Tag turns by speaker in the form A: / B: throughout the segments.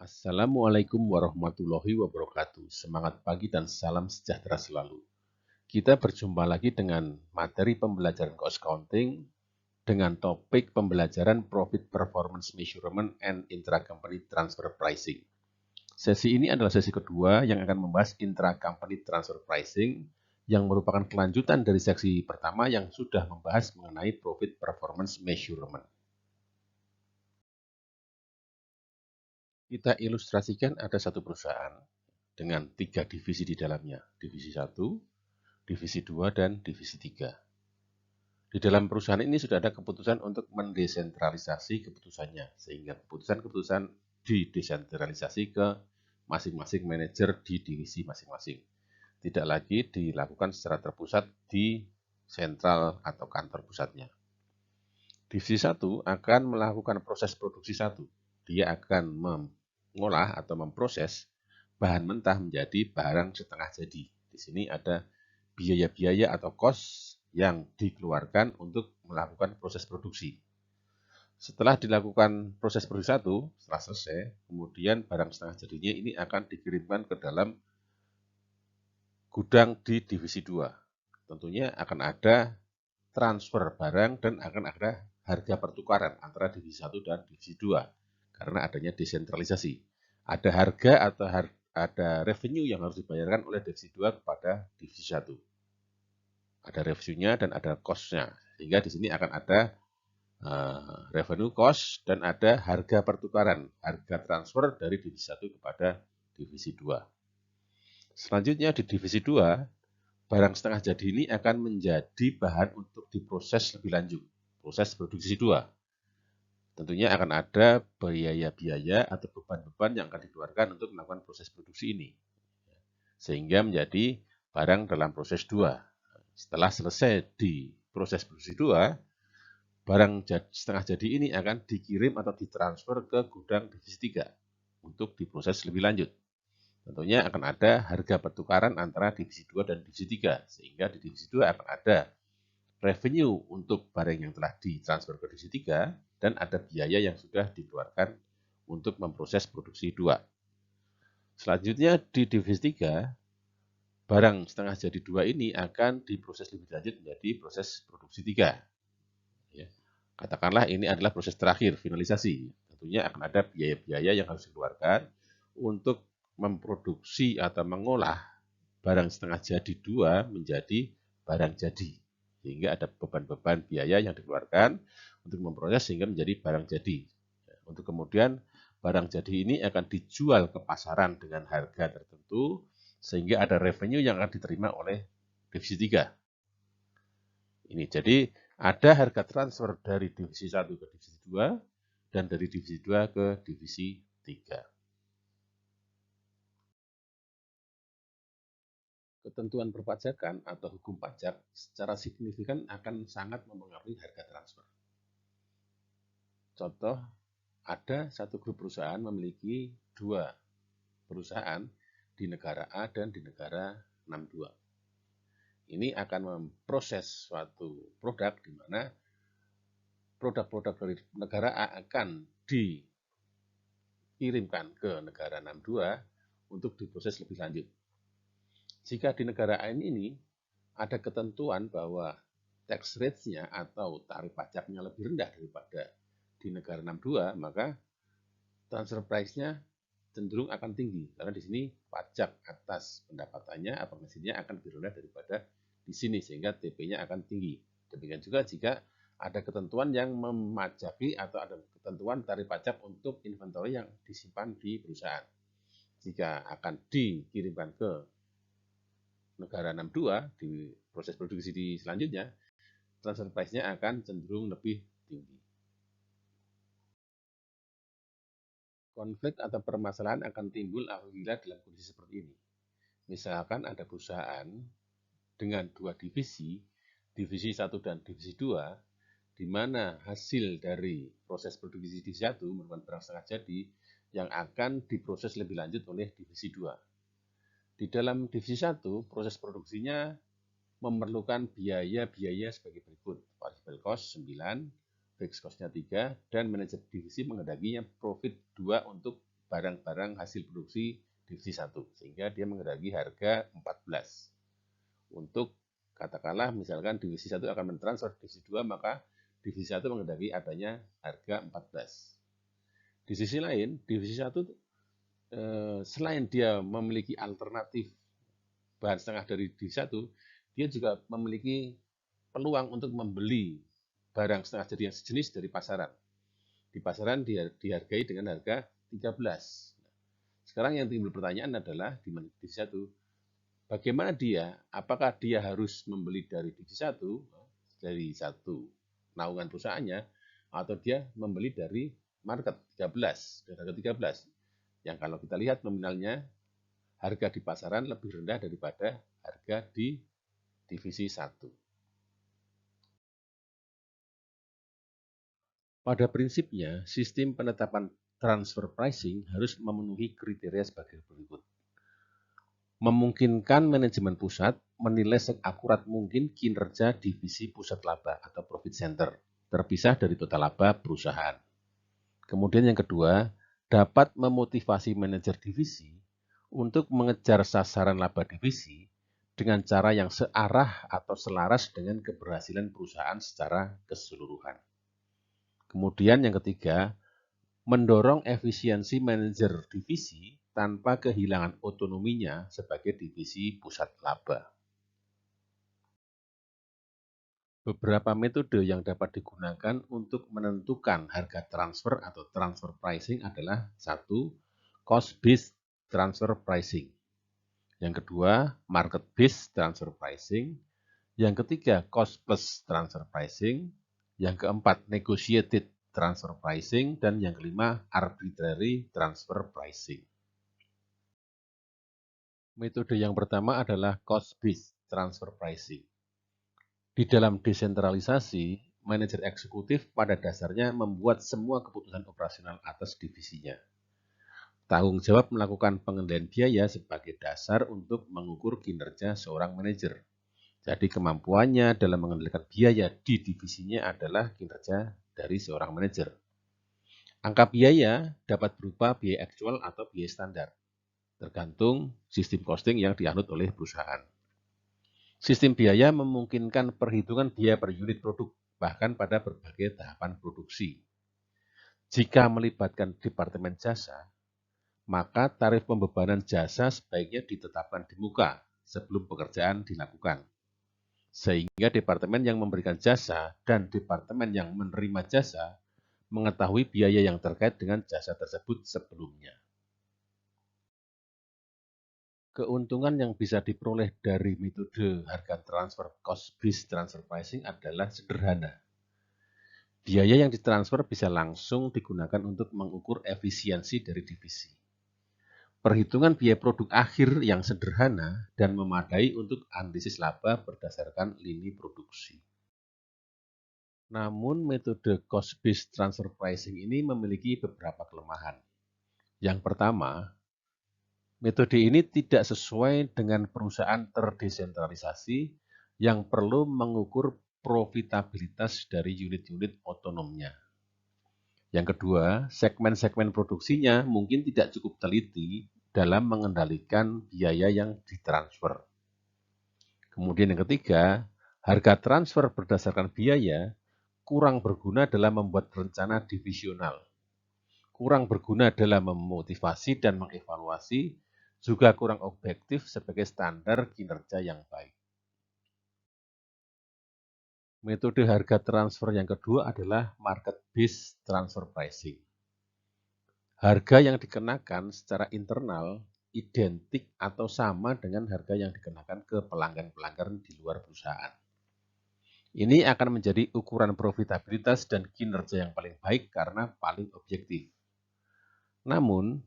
A: Assalamualaikum warahmatullahi wabarakatuh. Semangat pagi dan salam sejahtera selalu. Kita berjumpa lagi dengan materi pembelajaran cost accounting dengan topik pembelajaran Profit Performance Measurement and Intracompany Transfer Pricing. Sesi ini adalah sesi kedua yang akan membahas Intracompany Transfer Pricing yang merupakan kelanjutan dari seksi pertama yang sudah membahas mengenai Profit Performance Measurement. Kita ilustrasikan ada satu perusahaan dengan 3 divisi di dalamnya, divisi 1, divisi 2, dan divisi 3. Di dalam perusahaan ini sudah ada keputusan untuk mendesentralisasi keputusannya, sehingga keputusan-keputusan didesentralisasi ke masing-masing manajer di divisi masing-masing. Tidak lagi dilakukan secara terpusat di sentral atau kantor pusatnya. Divisi 1 akan melakukan proses produksi 1. Dia akan mengolah atau memproses bahan mentah menjadi barang setengah jadi. Di sini ada biaya-biaya atau cost yang dikeluarkan untuk melakukan proses produksi. Setelah dilakukan proses produksi 1, setelah selesai, kemudian barang setengah jadinya ini akan dikirimkan ke dalam gudang di divisi 2. Tentunya akan ada transfer barang dan akan ada harga pertukaran antara divisi 1 dan divisi 2 karena adanya desentralisasi. Ada harga atau ada revenue yang harus dibayarkan oleh divisi 2 kepada divisi 1. Ada revenue-nya dan ada cost-nya. Sehingga di sini akan ada revenue, cost, dan ada harga pertukaran, harga transfer dari divisi 1 kepada divisi 2. Selanjutnya di divisi 2, barang setengah jadi ini akan menjadi bahan untuk diproses lebih lanjut, proses produksi 2. Tentunya akan ada biaya-biaya atau beban-beban yang akan dikeluarkan untuk melakukan proses produksi ini. Sehingga menjadi barang dalam proses 2. Setelah selesai di proses produksi 2, barang setengah jadi ini akan dikirim atau ditransfer ke gudang divisi 3 untuk diproses lebih lanjut. Tentunya akan ada harga pertukaran antara divisi 2 dan divisi 3, sehingga di divisi 2 akan ada revenue untuk barang yang telah ditransfer ke divisi 3, dan ada biaya yang sudah dikeluarkan untuk memproses produksi 2. Selanjutnya di divisi 3, barang setengah jadi 2 ini akan diproses lebih lanjut menjadi proses produksi 3. Ya. Katakanlah ini adalah proses terakhir, finalisasi. Tentunya akan ada biaya-biaya yang harus dikeluarkan untuk memproduksi atau mengolah barang setengah jadi 2 menjadi barang jadi. Sehingga ada beban-beban biaya yang dikeluarkan untuk memproses sehingga menjadi barang jadi. Untuk kemudian barang jadi ini akan dijual ke pasaran dengan harga tertentu sehingga ada revenue yang akan diterima oleh divisi 3. Ini jadi ada harga transfer dari divisi 1 ke divisi 2 dan dari divisi 2 ke divisi 3. Ketentuan perpajakan atau hukum pajak secara signifikan akan sangat mempengaruhi harga transfer. Contoh, ada satu grup perusahaan memiliki 2 perusahaan di negara A dan di negara 62. Ini akan memproses suatu produk di mana produk-produk dari negara A akan dikirimkan ke negara 62 untuk diproses lebih lanjut. Jika di negara A ini ada ketentuan bahwa tax rate-nya atau tarif pajaknya lebih rendah daripada di negara 62, maka transfer price-nya cenderung akan tinggi karena di sini pajak atas pendapatannya atau penghasilannya akan lebih rendah daripada di sini sehingga TP-nya akan tinggi. Demikian juga jika ada ketentuan yang memajaki atau ada ketentuan tarif pajak untuk inventory yang disimpan di perusahaan. Jika akan dikirimkan ke negara 62 di proses produksi di selanjutnya, transfer price-nya akan cenderung lebih tinggi. Konflik atau permasalahan akan timbul apabila dalam kondisi seperti ini. Misalkan ada perusahaan dengan 2 divisi, divisi 1 dan divisi 2, di mana hasil dari proses produksi divisi 1 merupakan barang setengah jadi yang akan diproses lebih lanjut oleh divisi 2. Di dalam divisi 1, proses produksinya memerlukan biaya-biaya sebagai berikut. Variable cost 9, fixed cost-nya 3, dan manajer divisi menghendakinya profit 2 untuk barang-barang hasil produksi divisi 1, sehingga dia mengendaki harga 14. Untuk katakanlah misalkan divisi 1 akan mentransfer divisi 2, maka divisi 1 mengendaki adanya harga 14. Di sisi lain, divisi 1 selain dia memiliki alternatif bahan setengah dari divisi 1, dia juga memiliki peluang untuk membeli barang setengah jadi yang sejenis dari pasaran. Di pasaran dihargai dengan harga 13. Sekarang yang timbul pertanyaan adalah di divisi 1, bagaimana dia, apakah dia harus membeli dari divisi 1, dari satu naungan perusahaannya, atau dia membeli dari market 13, dari harga 13. Yang kalau kita lihat nominalnya, harga di pasaran lebih rendah daripada harga di divisi 1. Pada prinsipnya, sistem penetapan transfer pricing harus memenuhi kriteria sebagai berikut. Memungkinkan manajemen pusat menilai seakurat mungkin kinerja divisi pusat laba atau profit center, terpisah dari total laba perusahaan. Kemudian yang kedua, dapat memotivasi manajer divisi untuk mengejar sasaran laba divisi dengan cara yang searah atau selaras dengan keberhasilan perusahaan secara keseluruhan. Kemudian yang ketiga, mendorong efisiensi manajer divisi tanpa kehilangan otonominya sebagai divisi pusat laba. Beberapa metode yang dapat digunakan untuk menentukan harga transfer atau transfer pricing adalah 1. Cost-based transfer pricing. Yang kedua, market-based transfer pricing. Yang ketiga, cost-plus transfer pricing. Yang keempat, negotiated transfer pricing. Dan yang kelima, arbitrary transfer pricing. Metode yang pertama adalah cost-based transfer pricing. Di dalam desentralisasi, manajer eksekutif pada dasarnya membuat semua keputusan operasional atas divisinya. Tanggung jawab melakukan pengendalian biaya sebagai dasar untuk mengukur kinerja seorang manajer. Jadi kemampuannya dalam mengendalikan biaya di divisinya adalah kinerja dari seorang manajer. Angka biaya dapat berupa biaya aktual atau biaya standar, tergantung sistem costing yang dianut oleh perusahaan. Sistem biaya memungkinkan perhitungan biaya per unit produk, bahkan pada berbagai tahapan produksi. Jika melibatkan departemen jasa, maka tarif pembebanan jasa sebaiknya ditetapkan di muka sebelum pekerjaan dilakukan. Sehingga departemen yang memberikan jasa dan departemen yang menerima jasa mengetahui biaya yang terkait dengan jasa tersebut sebelumnya. Keuntungan yang bisa diperoleh dari metode harga transfer cost-based transfer pricing adalah sederhana. Biaya yang ditransfer bisa langsung digunakan untuk mengukur efisiensi dari divisi. Perhitungan biaya produk akhir yang sederhana dan memadai untuk analisis laba berdasarkan lini produksi. Namun metode cost-based transfer pricing ini memiliki beberapa kelemahan. Yang pertama, metode ini tidak sesuai dengan perusahaan terdesentralisasi yang perlu mengukur profitabilitas dari unit-unit otonomnya. Yang kedua, segmen-segmen produksinya mungkin tidak cukup teliti dalam mengendalikan biaya yang ditransfer. Kemudian yang ketiga, harga transfer berdasarkan biaya kurang berguna dalam membuat rencana divisional. Kurang berguna dalam memotivasi dan mengevaluasi, juga kurang objektif sebagai standar kinerja yang baik. Metode harga transfer yang kedua adalah market-based transfer pricing. Harga yang dikenakan secara internal identik atau sama dengan harga yang dikenakan ke pelanggan-pelanggan di luar perusahaan. Ini akan menjadi ukuran profitabilitas dan kinerja yang paling baik karena paling objektif. Namun,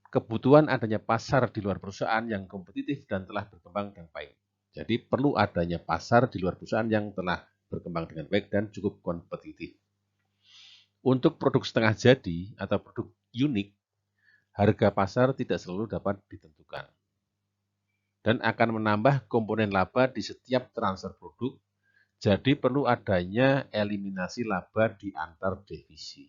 A: kebutuhan adanya pasar di luar perusahaan yang kompetitif dan telah berkembang dengan baik. Jadi perlu adanya pasar di luar perusahaan yang telah berkembang dengan baik dan cukup kompetitif. Untuk produk setengah jadi atau produk unik, harga pasar tidak selalu dapat ditentukan dan akan menambah komponen laba di setiap transfer produk, jadi perlu adanya eliminasi laba di antar divisi.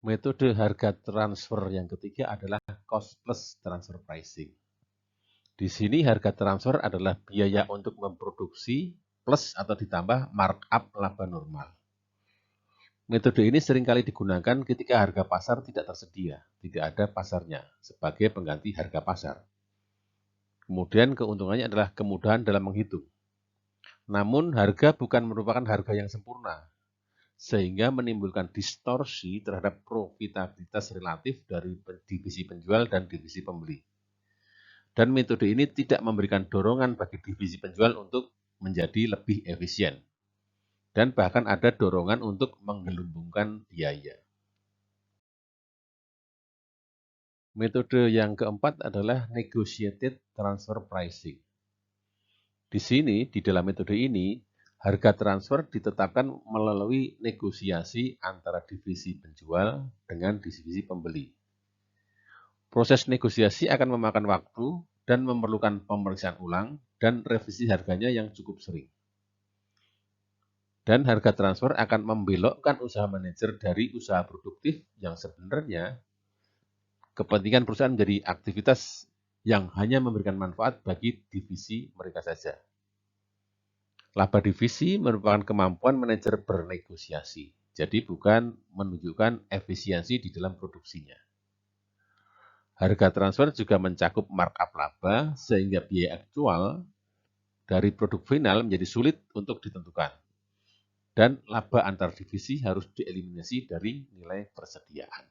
A: Metode harga transfer yang ketiga adalah cost plus transfer pricing. Di sini harga transfer adalah biaya untuk memproduksi plus atau ditambah markup laba normal. Metode ini seringkali digunakan ketika harga pasar tidak tersedia, tidak ada pasarnya, sebagai pengganti harga pasar. Kemudian keuntungannya adalah kemudahan dalam menghitung. Namun harga bukan merupakan harga yang sempurna, sehingga menimbulkan distorsi terhadap profitabilitas relatif dari divisi penjual dan divisi pembeli. Dan metode ini tidak memberikan dorongan bagi divisi penjual untuk menjadi lebih efisien. Dan bahkan ada dorongan untuk menggelembungkan biaya. Metode yang keempat adalah negotiated transfer pricing. Di sini, di dalam metode ini, harga transfer ditetapkan melalui negosiasi antara divisi penjual dengan divisi pembeli. Proses negosiasi akan memakan waktu dan memerlukan pemeriksaan ulang dan revisi harganya yang cukup sering. Dan harga transfer akan membelokkan usaha manajer dari usaha produktif yang sebenarnya kepentingan perusahaan menjadi aktivitas yang hanya memberikan manfaat bagi divisi mereka saja. Laba divisi merupakan kemampuan manajer bernegosiasi, jadi bukan menunjukkan efisiensi di dalam produksinya. Harga transfer juga mencakup markup laba, sehingga biaya aktual dari produk final menjadi sulit untuk ditentukan. Dan laba antar divisi harus dieliminasi dari nilai persediaan.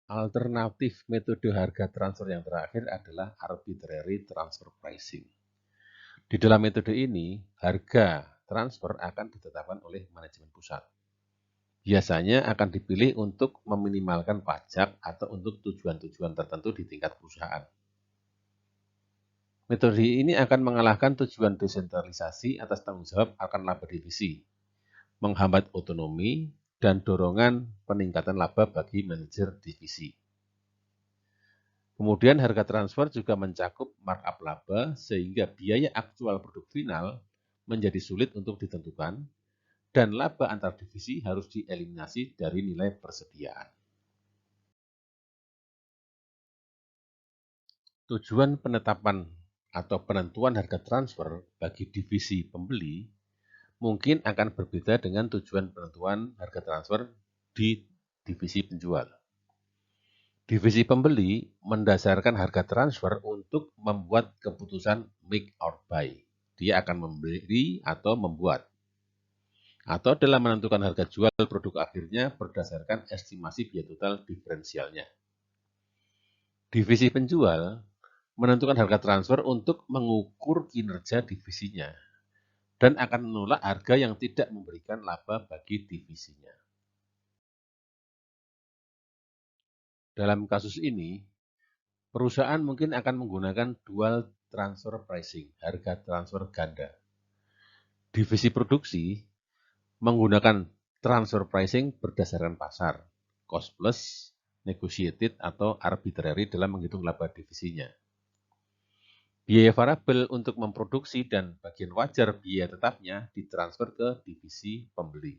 A: Alternatif metode harga transfer yang terakhir adalah arbitrary transfer pricing. Di dalam metode ini, harga transfer akan ditetapkan oleh manajemen pusat. Biasanya akan dipilih untuk meminimalkan pajak atau untuk tujuan-tujuan tertentu di tingkat perusahaan. Metode ini akan mengalahkan tujuan desentralisasi atas tanggung jawab akan laba divisi, menghambat otonomi, dan dorongan peningkatan laba bagi manajer divisi. Kemudian harga transfer juga mencakup markup laba sehingga biaya aktual produk final menjadi sulit untuk ditentukan dan laba antar divisi harus dieliminasi dari nilai persediaan. Tujuan penetapan atau penentuan harga transfer bagi divisi pembeli mungkin akan berbeda dengan tujuan penentuan harga transfer di divisi penjual. Divisi pembeli mendasarkan harga transfer untuk membuat keputusan make or buy. Dia akan membeli atau membuat. Atau dalam menentukan harga jual produk akhirnya berdasarkan estimasi biaya total diferensialnya. Divisi penjual menentukan harga transfer untuk mengukur kinerja divisinya dan akan menolak harga yang tidak memberikan laba bagi divisinya. Dalam kasus ini, perusahaan mungkin akan menggunakan dual transfer pricing, harga transfer ganda. Divisi produksi menggunakan transfer pricing berdasarkan pasar, cost plus, negotiated, atau arbitrary dalam menghitung laba divisinya. Biaya variabel untuk memproduksi dan bagian wajar biaya tetapnya ditransfer ke divisi pembeli.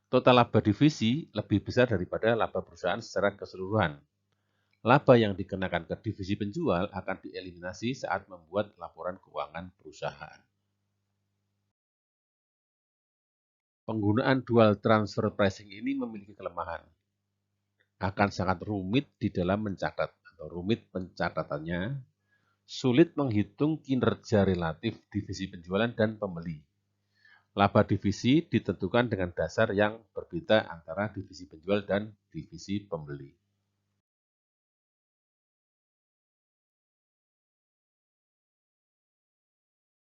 A: Total laba divisi lebih besar daripada laba perusahaan secara keseluruhan. Laba yang dikenakan ke divisi penjual akan dieliminasi saat membuat laporan keuangan perusahaan. Penggunaan dual transfer pricing ini memiliki kelemahan. Akan sangat rumit di dalam mencatat atau rumit pencatatannya, sulit menghitung kinerja relatif divisi penjualan dan pembeli. Laba divisi ditentukan dengan dasar yang berbeda antara divisi penjual dan divisi pembeli.